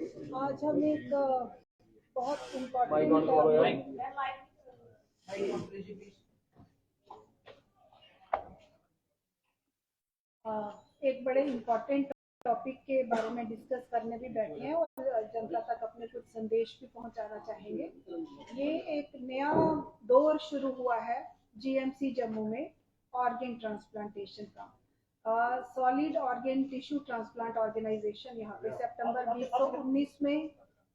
आज हम एक बहुत इम्पोर्टेंट एक बड़े इम्पोर्टेंट टॉपिक के बारे में डिस्कस करने भी बैठे हैं और जनता तक अपने कुछ संदेश भी पहुंचाना चाहेंगे। ये एक नया दौर शुरू हुआ है जीएमसी जम्मू में ऑर्गेन ट्रांसप्लांटेशन का। Solid organ tissue transplant organisation यहाँ पे सितंबर 2019 में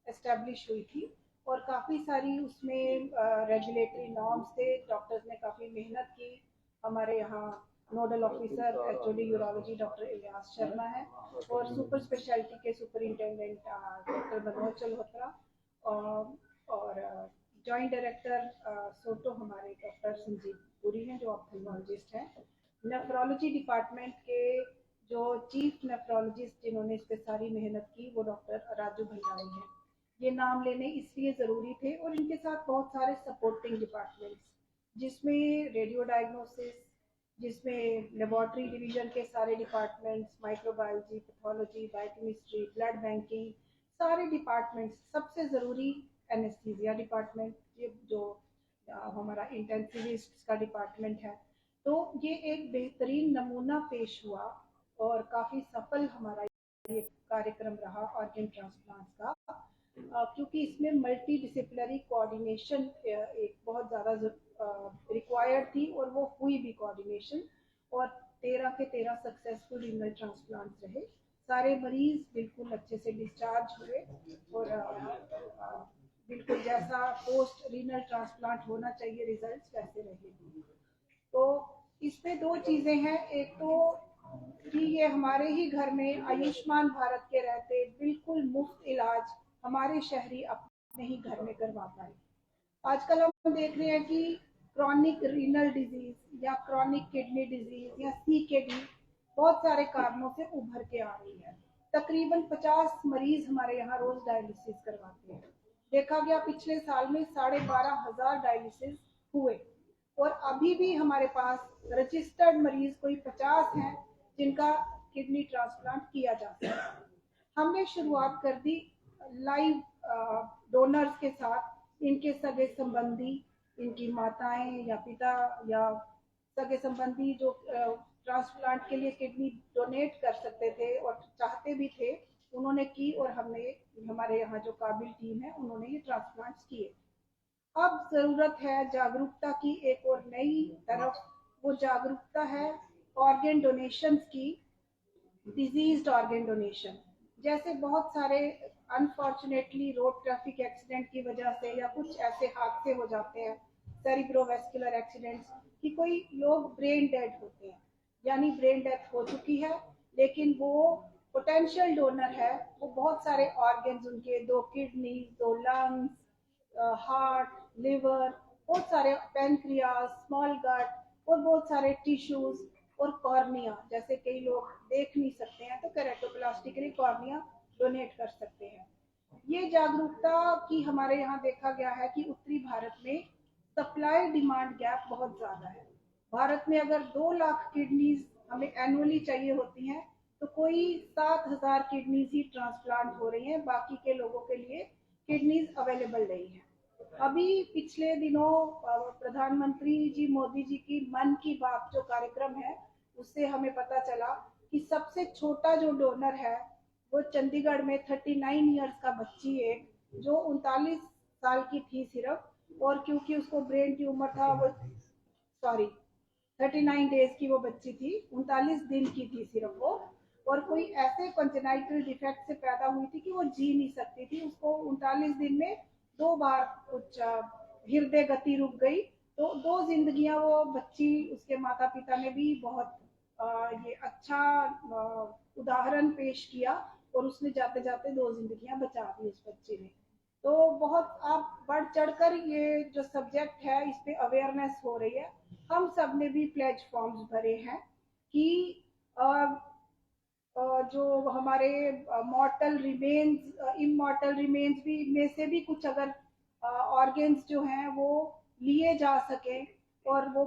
एस्टेब्लिश हुई थी और काफ़ी सारी उसमें रेगुलेटरी नॉर्म्स थे। डॉक्टर्स ने काफ़ी मेहनत की। हमारे यहाँ nodal officer actually urology doctor Ilyas Sharma है और सुपर स्पेशलिटी के सुपरिंटेंडेंट डॉक्टर मनोज चल्होत्रा और जॉइंट डायरेक्टर सोटो हमारे डॉक्टर संजीव पुरी हैं जो ऑप्थेल्मोलॉजिस्ट हैं। नेफ्रोलॉजी डिपार्टमेंट के जो चीफ नेफ्रोलॉजिस्ट जिन्होंने इस पर सारी मेहनत की वो डॉक्टर राजू भंडारी हैं। ये नाम लेने इसलिए ज़रूरी थे और इनके साथ बहुत सारे सपोर्टिंग डिपार्टमेंट्स जिसमें रेडियो डायग्नोसिस, जिसमें लेबोरेटरी डिवीजन के सारे departments, microbiology, pathology, biochemistry, blood banking, सारे डिपार्टमेंट्स। सबसे ज़रूरी एनेस्थीसिया डिपार्टमेंट, ये जो हमारा इंटेंसिविस्ट का डिपार्टमेंट है। तो ये एक बेहतरीन नमूना पेश हुआ और काफ़ी सफल हमारा ये कार्यक्रम रहा ऑर्गन ट्रांसप्लांट का, क्योंकि इसमें मल्टी डिसिप्लिनरी कोऑर्डिनेशन एक बहुत ज़्यादा रिक्वायर्ड थी और वो हुई भी कोऑर्डिनेशन। और 13 के 13 सक्सेसफुल रीनल ट्रांसप्लांट रहे। सारे मरीज बिल्कुल अच्छे से डिस्चार्ज हुए और बिल्कुल जैसा पोस्ट रीनल ट्रांसप्लांट होना चाहिए रिजल्ट्स वैसे रहे। तो इसमें दो चीज़ें हैं। एक तो कि ये हमारे ही घर में आयुष्मान भारत के रहते बिल्कुल मुफ्त इलाज हमारे शहरी अपने ही घर में करवा पाए। आजकल हम देख रहे हैं कि क्रॉनिक रीनल डिजीज या क्रॉनिक किडनी डिजीज या सीकेडी बहुत सारे कारणों से उभर के आ रही है। तकरीबन 50 मरीज हमारे यहाँ रोज डायलिसिस करवाते हैं। देखा गया पिछले साल में 12,500 डायलिसिस हुए और अभी भी हमारे पास रजिस्टर्ड मरीज कोई 50 हैं जिनका किडनी ट्रांसप्लांट किया जा सकता है। हमने शुरुआत कर दी लाइव डोनर्स के साथ। इनके सगे संबंधी, इनकी माताएं या पिता या सगे संबंधी जो ट्रांसप्लांट के लिए किडनी डोनेट कर सकते थे और चाहते भी थे, उन्होंने की और हमने हमारे यहाँ जो काबिल टीम है उन्होंने ये ट्रांसप्लांट्स किए। अब जरूरत है जागरूकता की एक और नई तरफ। वो जागरूकता है ऑर्गन डोनेशंस की, डिजीज्ड ऑर्गन डोनेशन। जैसे बहुत सारे अनफॉर्चुनेटली रोड ट्रैफिक एक्सीडेंट की वजह से या कुछ ऐसे हादसे हो जाते हैं, सेरिब्रोवैस्कुलर एक्सीडेंट्स, कि कोई लोग ब्रेन डेड होते हैं, यानी ब्रेन डेथ हो चुकी है लेकिन वो पोटेंशियल डोनर है। वो बहुत सारे ऑर्गन्स, उनके 2 किडनी, 2 लंग्स, हार्ट, लिवर, बहुत सारे पैनक्रियास, स्मॉल गट और बहुत सारे टिश्यूज और कॉर्निया, जैसे कई लोग देख नहीं सकते हैं तो केरेटोप्लास्टी के लिए कॉर्निया डोनेट कर सकते हैं। ये जागरूकता की हमारे यहाँ देखा गया है कि उत्तरी भारत में सप्लाई डिमांड गैप बहुत ज्यादा है। भारत में अगर 2 लाख किडनीज हमें एनुअली चाहिए होती हैं तो कोई 7,000 किडनीज ही ट्रांसप्लांट हो रही हैं, बाकी के लोगों के लिए किडनीज अवेलेबल नहीं है। अभी पिछले दिनों प्रधानमंत्री जी मोदी जी की मन की बात जो कार्यक्रम है उससे हमें पता चला कि सबसे छोटा जो डोनर है वो चंडीगढ़ में 39 ईयर्स का बच्ची एक, जो 39 साल की थी सिर्फ, और क्योंकि उसको ब्रेन ट्यूमर था, वो सॉरी 39 डेज की वो बच्ची थी, 39 दिन की थी सिर्फ वो, और कोई ऐसे कंजेनाइटल डिफेक्ट से पैदा हुई थी कि वो जी नहीं सकती थी। उसको 39 दिन में 2 बार कुछ हृदय गति रुक गई। तो 2 जिंदगियां वो बच्ची, उसके माता पिता ने भी बहुत ये अच्छा उदाहरण पेश किया और उसने जाते जाते 2 जिंदगियां बचा दी उस बच्ची ने। तो बहुत आप बढ़ चढ़कर ये जो सब्जेक्ट है इस पे अवेयरनेस हो रही है। हम सब ने भी प्लेज फॉर्म्स भरे हैं कि जो हमारे मॉर्टल रिमेन्स, इमॉर्टल रिमेन्स भी में से भी कुछ अगर ऑर्गन्स जो हैं वो लिए जा सके और वो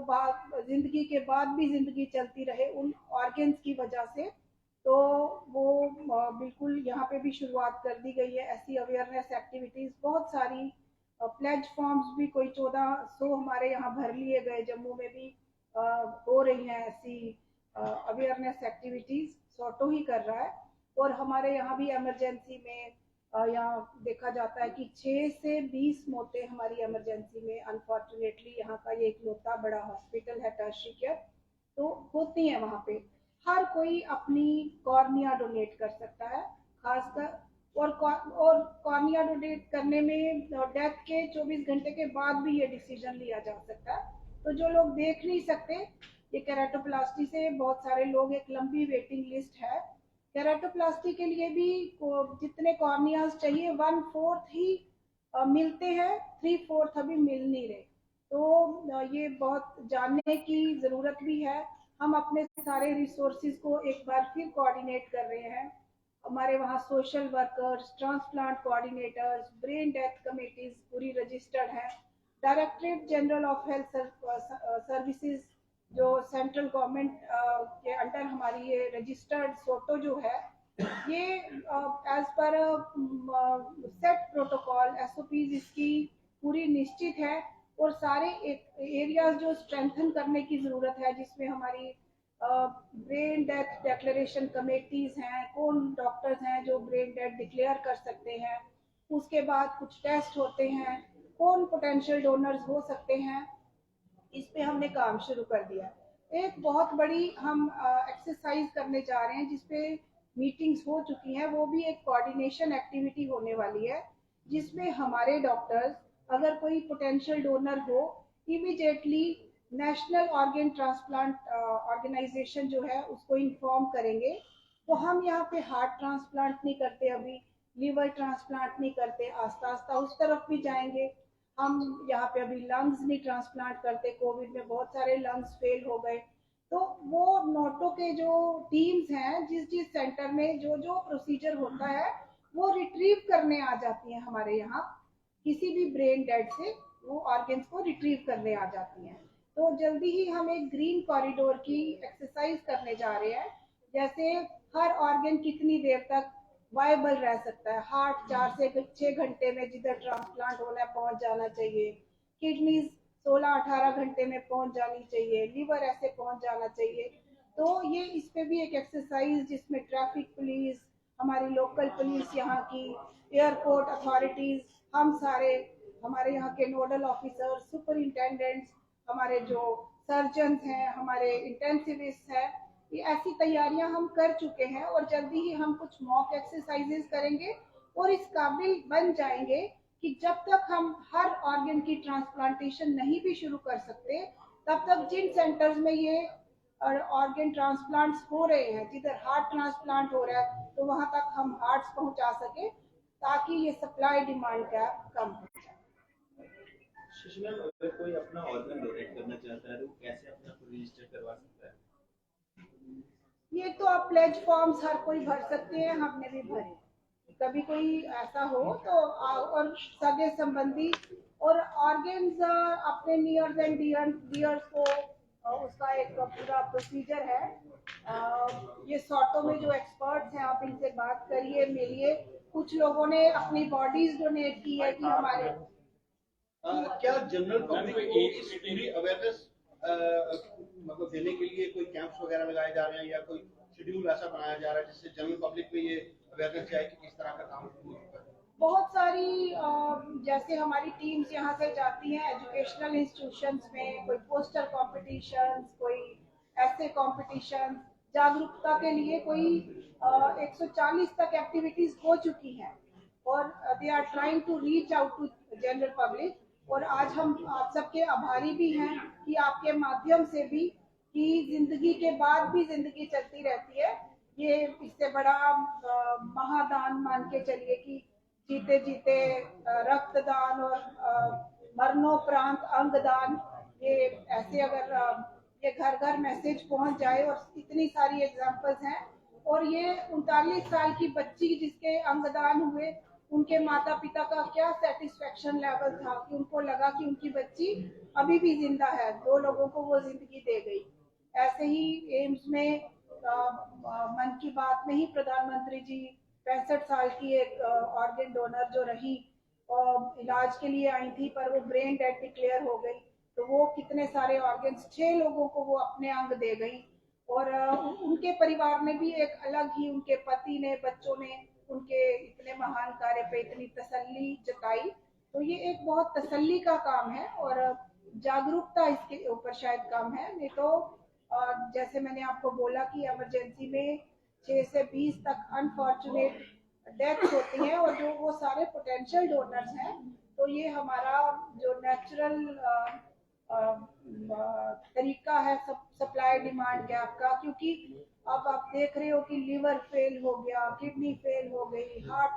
जिंदगी के बाद भी जिंदगी चलती रहे उन ऑर्गन्स की वजह से, तो वो बिल्कुल यहाँ पे भी शुरुआत कर दी गई है ऐसी अवेयरनेस एक्टिविटीज़ बहुत सारी। प्लेज फॉर्म्स भी कोई 1400 हमारे यहाँ भर लिए गए। जम्मू में भी हो रही हैं ऐसी अवेयरनेस एक्टिविटीज़। सोटो ही कर रहा है। और हमारे यहाँ भी इमरजेंसी में यहाँ देखा जाता है कि 6 से 20 मौतें हमारी इमरजेंसी में अनफॉर्चुनेटली, यहाँ का ये इकलौता बड़ा हॉस्पिटल है टर्शियरी केयर, तो होती है वहाँ पे। हर कोई अपनी कॉर्निया डोनेट कर सकता है खासकर। और कॉर्निया डोनेट करने में डेथ के 24 घंटे के बाद भी ये डिसीजन लिया जा सकता है। तो जो लोग देख नहीं सकते, ये केराटोप्लास्टी से बहुत सारे लोग, एक लंबी वेटिंग लिस्ट है। केराटोप्लास्टी के लिए भी जितने कॉर्नियाज चाहिए 1/4 ही मिलते हैं, 3/4 अभी मिल नहीं रहे। तो ये बहुत जानने की ज़रूरत भी है। हम अपने सारे रिसोर्सेज को एक बार फिर कोऑर्डिनेट कर रहे हैं। हमारे वहाँ social workers, transplant coordinators, brain death committees पूरी रजिस्टर्ड हैं। Directorate general of health services जो सेंट्रल गवर्नमेंट के अंडर हमारी ये रजिस्टर्ड सोटो जो है, ये as per set protocol SOPs इसकी पूरी निश्चित है। और सारे एरियाज जो स्ट्रेंथन करने की ज़रूरत है, जिसमें हमारी ब्रेन डेथ डिक्लेरेशन कमेटीज हैं, कौन डॉक्टर्स हैं जो ब्रेन डेथ डिक्लेयर कर सकते हैं, उसके बाद कुछ टेस्ट होते हैं, कौन पोटेंशियल डोनर्स हो सकते हैं, इस पे हमने काम शुरू कर दिया। एक बहुत बड़ी हम एक्सरसाइज करने जा रहे हैं जिसपे मीटिंग्स हो चुकी हैं, वो भी एक कोऑर्डिनेशन एक्टिविटी होने वाली है, जिसमें हमारे डॉक्टर्स अगर कोई पोटेंशियल डोनर हो, immediately national organ transplant organisation जो है उसको इन्फॉर्म करेंगे। तो हम यहाँ पे हार्ट ट्रांसप्लांट नहीं करते, अभी लीवर ट्रांसप्लांट नहीं करते, आस्ता आस्ता उस तरफ भी जाएंगे। हम यहाँ पे अभी लंग्स नहीं ट्रांसप्लांट करते, कोविड में बहुत सारे लंग्स फेल हो गए। तो वो नोटो के जो टीम्स हैं, जिस जिस सेंटर में जो जो प्रोसीजर होता है, वो रिट्रीव करने आ जाती हैं हमारे यहाँ। किसी भी ब्रेन डेड से वो ऑर्गन्स को रिट्रीव करने आ जाती हैं। तो जल्दी ही हम एक ग्रीन कॉरिडोर की एक्सरसाइज करने जा रहे हैं। जैसे हर ऑर्गन कितनी देर तक वायबल रह सकता है। हार्ट 4 से 6 घंटे में जिधर ट्रांसप्लांट होना है पहुंच जाना चाहिए। किडनीज 16-18 घंटे में पहुंच जानी चाहिए। लीवर ऐसे पहुंच जाना चाहिए। तो ये इस पे भी एक एक्सरसाइज, जिसमें ट्रैफिक पुलिस, हमारी लोकल पुलिस, यहाँ की एयरपोर्ट अथॉरिटीज, हम सारे, हमारे यहाँ के नोडल ऑफिसर, सुपरिंटेंडेंट्स, हमारे जो सर्जन हैं, हमारे इंटेंसिविस्ट हैं, ये ऐसी तैयारियां हम कर चुके हैं। और जल्दी ही हम कुछ मॉक एक्सरसाइजेस करेंगे और इस काबिल बन जाएंगे कि जब तक हम हर ऑर्गन की ट्रांसप्लांटेशन नहीं भी शुरू कर सकते, तब तक जिन सेंटर्स में ये ऑर्गन ट्रांसप्लांट्स हो रहे हैं, जिधर हार्ट ट्रांसप्लांट हो रहा है, तो वहां तक हम हार्ट्स पहुंचा सके, ताकि ये सप्लाई डिमांड गैप कम हो जाए। मैम, अगर कोई अपना ऑर्गन डोनेट करना चाहता है तो वो कैसे अपना को रजिस्टर करवा सकता है? ये तो आप प्लेज फॉर्म्स हर कोई भर सकते हैं, हमने भी भरे। कभी कोई ऐसा हो तो और सगे संबंधी और ऑर्गन्स अपने नियर्स एंड डियर्स को उसका एक पूरा प्रोसीजर है। ये सॉटो में जो एक्सपर्ट्स हैं, आप इनसे बात करिए, मिलिए। कुछ लोगों ने अपनी बॉडीज डोनेट की है कि हमारे क्या जनरल पब्लिक को इस पूरी अवेयरनेस मतलब देने के लिए कोई कैंप्स वगैरह लगाए जा रहे हैं, या कोई शेड्यूल ऐसा बनाया जा रहा है जिससे जनरल पब्लिक में ये अवेयरनेस जाए कि किस तरह का काम हो चुका है? बहुत सारी जैसे हमारी टीम्स यहाँ से जाती हैं एजुकेशनल इंस्टीट्यूशंस में, कोई पोस्टर कॉम्पिटिशन्स, कोई ऐसे कॉम्पिटिशन, जागरूकता के लिए कोई 140 तक एक्टिविटीज हो चुकी हैं। और they are trying to reach out to general public. और आज हम आप सबके आभारी भी हैं कि आपके माध्यम से भी, कि जिंदगी के बाद भी जिंदगी चलती रहती है। ये इससे बड़ा महादान मान के चलिए कि जीते जीते रक्तदान और मरणोपरांत अंगदान, ये ऐसे अगर ये घर घर मैसेज पहुंच जाए। और इतनी सारी एग्जांपल्स हैं। और ये 39 साल की बच्ची जिसके अंगदान हुए, उनके माता पिता का क्या सेटिस्फेक्शन लेवल था कि उनको लगा कि उनकी बच्ची अभी भी जिंदा है, 2 लोगों को वो जिंदगी दे गई। ऐसे ही एम्स में मन की बात में ही प्रधानमंत्री जी 65 साल की एक ऑर्गन डोनर जो रही और इलाज के लिए आई थी, पर वो ब्रेन डेड डिक्लेयर हो गई, तो वो कितने सारे ऑर्गन्स 6 लोगों को वो अपने अंग दे गई। और उनके परिवार ने भी एक अलग ही, उनके पति ने, बच्चों ने उनके इतने महान कार्य पे इतनी तसल्ली जताई। तो ये एक बहुत तसल्ली का काम है और जागरूकता इसके ऊपर शायद काम है। नहीं तो जैसे मैंने आपको बोला कि इमरजेंसी में 6 से 20 तक अनफॉर्चुनेट डेथ होती है, और जो वो सारे पोटेंशियल डोनर्स हैं, तो ये हमारा जो नेचुरल तरीका है सप्लाई डिमांड गैप का, क्योंकि अब आप देख रहे हो कि लिवर फेल हो गया, किडनी फेल हो गई, हार्ट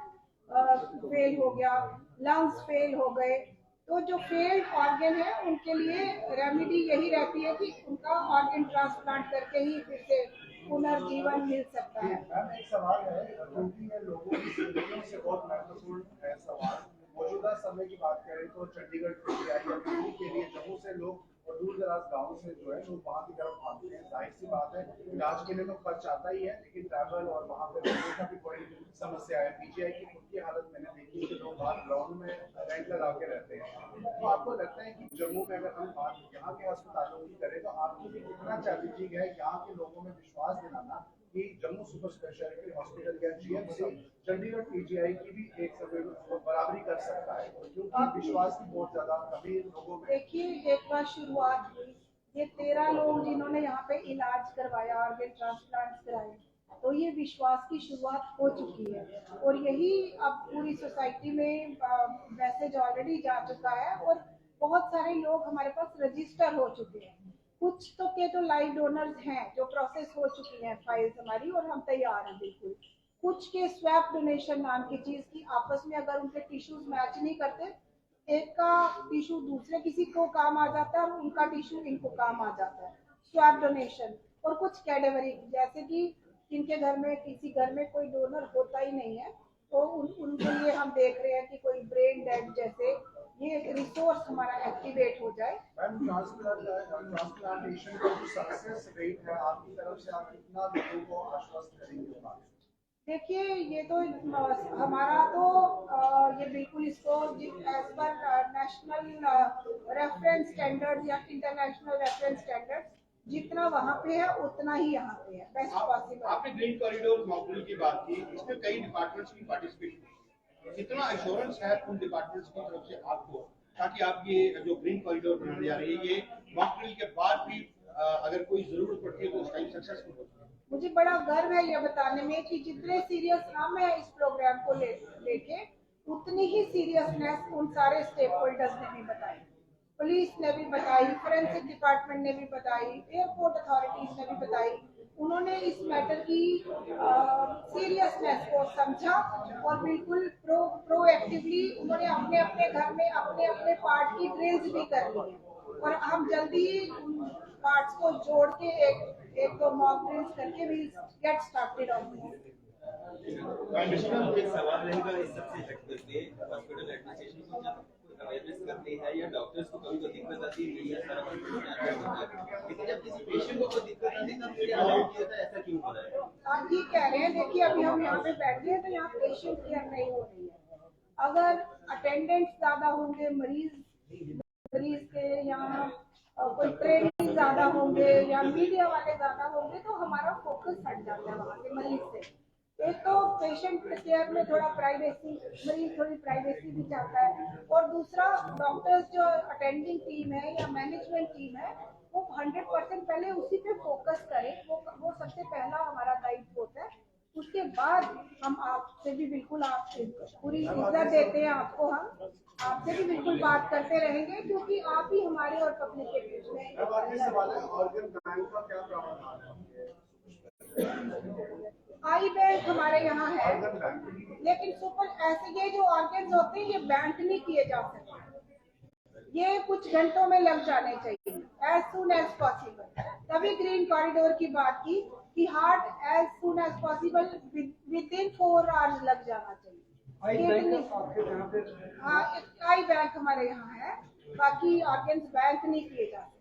फेल हो गया, लंग्स फेल हो गए। तो जो फेल्ड ऑर्गन है उनके लिए रेमेडी यही रहती है कि उनका ऑर्गन ट्रांसप्लांट करके ही फिर से पुनर्जीवन मिल सकता है। मैम एक सवाल है, क्योंकि ये लोगों की जिंदगियों से बहुत महत्वपूर्ण है सवाल। मौजूदा समय की बात करें तो चंडीगढ़ के लिए जम्मू से लोग और दूर दराज गाँव से जो है लोग वहाँ की तरफ भागते हैं। जाहिर सी बात है, इलाज के लिए तो खर्च आता ही है, लेकिन ट्रैवल और वहाँ पे रहने का भी बड़ी समस्या है। पीजीआई की खुद की हालत मैंने देखी कि लोग बाहर ग्राउंड में रेंट लगा के रहते हैं। तो आपको लगता है कि जम्मू में अगर हम बात यहाँ के अस्पतालों की करें तो आपके लिए कितना चैलेंजिंग है यहाँ के लोगों में विश्वास दिलाना कि जम्मू सुपर स्पेशलिटी हॉस्पिटल या जीएमसी चंडीगढ़ पीजीआई की भी एक समय बराबरी कर सकता है, क्योंकि विश्वास की बहुत ज्यादा कमी लोगों में। देखिए, एक बार शुरुआत हुई, ये 13 लोग जिन्होंने यहाँ पे इलाज करवाया, ऑर्गन ट्रांसप्लांट कराए, तो ये विश्वास की शुरुआत हो चुकी है। और यही अब पूरी सोसाइटी में मैसेज ऑलरेडी जा चुका है, और बहुत सारे लोग हमारे पास रजिस्टर हो चुके हैं। कुछ तो लाइव डोनर्स हैं जो प्रोसेस हो चुकी है फाइल्स हमारी, और हम तैयार हैं बिल्कुल। कुछ के स्वैप डोनेशन नाम की चीज की, आपस में अगर उनके टिश्यूज मैच नहीं करते, एक का टिश्यू दूसरे किसी को काम आ जाता है और उनका टिश्यू इनको काम आ जाता है, स्वैप डोनेशन। और कुछ कैटेगरी, जैसे कि जिनके घर में, किसी घर में कोई डोनर होता ही नहीं है, तो उनके लिए हम देख रहे हैं कि कोई ब्रेन डेड जैसे ये एक रिसोर्स हमारा एक्टिवेट हो जाए। ट्रांसप्लांटेशन का जो सक्सेस रेट है आपकी तरफ से, आप कितना लोगों को आश्वस्त करेंगे? देखिए, ये तो हमारा तो ये बिल्कुल इसको एज पर नेशनल रेफरेंस स्टैंडर्ड या इंटरनेशनल रेफरेंस स्टैंडर्ड जितना वहाँ पे है उतना ही यहाँ पे है, बेस्ट पॉसिबल। आपने ग्रीन कॉरिडोर मॉड्यूल की बात की, इसमें कई डिपार्टमेंट्स की पार्टिसिपेशन, कितना एश्योरेंस है उन डिपार्टमेंट्स की तरफ से आपको, ताकि आप ये जो ग्रीन कॉरिडोर बनाने जा रही है ये मॉड्यूल के बाद भी अगर कोई जरूरत पड़ती है तो उसका सक्सेसफुल हो? मुझे बड़ा गर्व है ये बताने में कि जितने सीरियस हम हैं इस प्रोग्राम को लेके, उतनी ही सीरियसनेस उन सारे स्टेक होल्डर्स ने भी बताई। पुलिस ने भी बताई, फोरेंसिक डिपार्टमेंट ने भी बताई, एयरपोर्ट अथॉरिटीज ने भी बताई। उन्होंने इस मैटर की सीरियसनेस को समझा और बिल्कुल प्रोएक्टिवली उन्होंने अपने अपने घर में अपने अपने पार्ट की ड्रिल्स भी कर ली है, और हम जल्दी ही उन पार्ट्स को जोड़ के एक दो मॉक ड्रिल्स करके we get started on this. एक सवाल रहेगा इस सबसे करके हॉस्पिटल एडमिनिस्ट्रेशन को जब अवेयरनेस करते हैं या डॉक्टर्स को कभी दिक्कत आती है, मीडिया सारा कुछ, लेकिन जब किसी पेशेंट को कोई दिक्कत आती है तब क्या होता है, ऐसा क्यों हो रहा है? आप ठीक कह रहे हैं। देखिए, अभी हम यहाँ पे बैठे हैं तो यहाँ पेशेंट केयर नहीं हो रही है। अगर अटेंडेंट्स ज्यादा होंगे, मरीज के यहाँ कोई ट्रेनिंग ज्यादा होंगे या मीडिया वाले ज्यादा होंगे, तो हमारा फोकस हट जाता है वहाँ के मरीज से। एक तो पेशेंट केयर में थोड़ा प्राइवेसी, मरीज थोड़ी प्राइवेसी भी चाहता है, और दूसरा डॉक्टर्स जो अटेंडिंग टीम है या मैनेजमेंट टीम है वो 100% पहले उसी पे फोकस करें। वो सबसे पहला हमारा दायित्व होता है। उसके बाद हम आपसे भी बिल्कुल, आप पूरी इज्जत देते हैं आपको, हम आपसे भी बिल्कुल बात करते रहेंगे, क्योंकि आप ही हमारे और पब्लिक के बीच में। ऑर्गन बैंक का क्या प्रावधान है? आई बैंक हमारे यहाँ है, लेकिन सुपर ऐसे ये जो ऑर्गन्स होते हैं ये बैंक नहीं किए जा सकते, ये कुछ घंटों में लग जाने चाहिए, एज सुन एज पॉसिबल। तभी ग्रीन कॉरिडोर की बात की कि heart as soon as possible within 4 hours लग जाना चाहिए। हाँ, आई बैंक हमारे यहाँ है, बाकी ऑर्गन्स बैंक नहीं किए जा सकते।